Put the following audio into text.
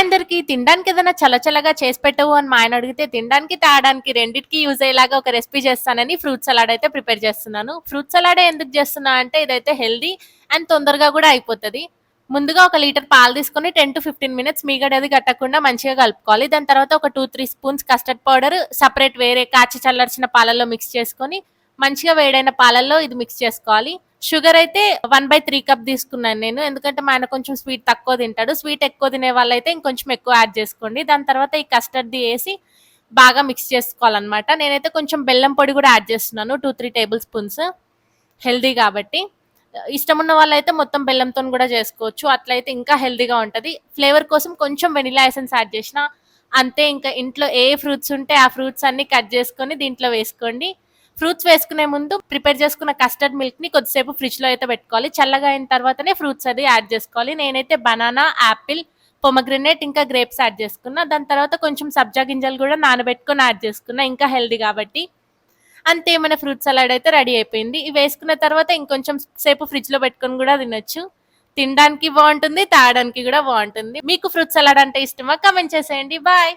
అందరికి తినడానికి ఏదైనా చల్లచల్లగా చేసి పెట్టవు అని మా ఆయన అడిగితే తినడానికి తాగడానికి రెండిటికి యూజ్ అయ్యేలాగా ఒక రెసిపీ చేస్తానని ఫ్రూట్ సలాడ్ అయితే ప్రిపేర్ చేస్తున్నాను. ఫ్రూట్ సలాడే ఎందుకు చేస్తున్నా అంటే ఇదైతే హెల్దీ అండ్ తొందరగా కూడా అయిపోతుంది. ముందుగా ఒక లీటర్ పాలు తీసుకొని 10 to 15 మినిట్స్ మీగడది కట్టకుండా మంచిగా కలుపుకోవాలి. దాని తర్వాత ఒక 2-3 స్పూన్స్ కస్టర్డ్ పౌడర్ సపరేట్ వేరే కాచి చల్లార్చిన పాలల్లో మిక్స్ చేసుకొని మంచిగా వేడైన పాలల్లో ఇది మిక్స్ చేసుకోవాలి. షుగర్ అయితే 1/3 కప్ తీసుకున్నాను నేను. ఎందుకంటే మా ఆయన కొంచెం స్వీట్ తక్కువ తింటాడు. స్వీట్ ఎక్కువ తినే వాళ్ళైతే ఇంకొంచెం ఎక్కువ యాడ్ చేసుకోండి. దాని తర్వాత ఈ కస్టర్డ్‌ది ఏసి బాగా మిక్స్ చేసుకోవాలన్నమాట. నేనైతే కొంచెం బెల్లం పొడి కూడా యాడ్ చేస్తున్నాను. 2-3 టేబుల్ స్పూన్స్ హెల్తీ కాబట్టి. ఇష్టమున్న వాళ్ళైతే మొత్తం బెల్లంతోని కూడా చేసుకోవచ్చు. అట్లయితే ఇంకా హెల్తీగా ఉంటది. ఫ్లేవర్ కోసం కొంచెం వెనిల్లా ఎసెన్స్ యాడ్ చేసిన అంతే. ఇంకా ఇంట్లో ఏ ఫ్రూట్స్ ఉంటే ఆ ఫ్రూట్స్ అన్ని కట్ చేసుకొని దీంట్లో వేసుకోండి. ఫ్రూట్స్ వేసుకునే ముందు ప్రిపేర్ చేసుకున్న కస్టర్డ్ మిల్క్ ని కొద్దిసేపు ఫ్రిడ్జ్ లో అయితే పెట్టుకోవాలి. చల్లగా అయిన తర్వాతనే ఫ్రూట్స్ అది యాడ్ చేసుకోవాలి. నేనైతే బనానా, యాపిల్, పొమగ్రనేట్ ఇంకా గ్రేప్స్ యాడ్ చేసుకున్నా. దాని తర్వాత కొంచెం సబ్జా గింజలు కూడా నానబెట్టుకొని యాడ్ చేసుకున్నా, ఇంకా హెల్దీ కాబట్టి. అంతే, మన ఫ్రూట్ సలాడ్ అయితే రెడీ అయిపోయింది. ఇవి వేసుకున్న తర్వాత ఇంకొంచెం సేపు ఫ్రిడ్జ్ లో పెట్టుకొని కూడా తినొచ్చు. తినడానికి బాగుంటుంది, తాగడానికి కూడా బాగుంటుంది. మీకు ఫ్రూట్ సలాడ్ అంటే ఇష్టమా? కామెంట్ చేసేయండి. బాయ్.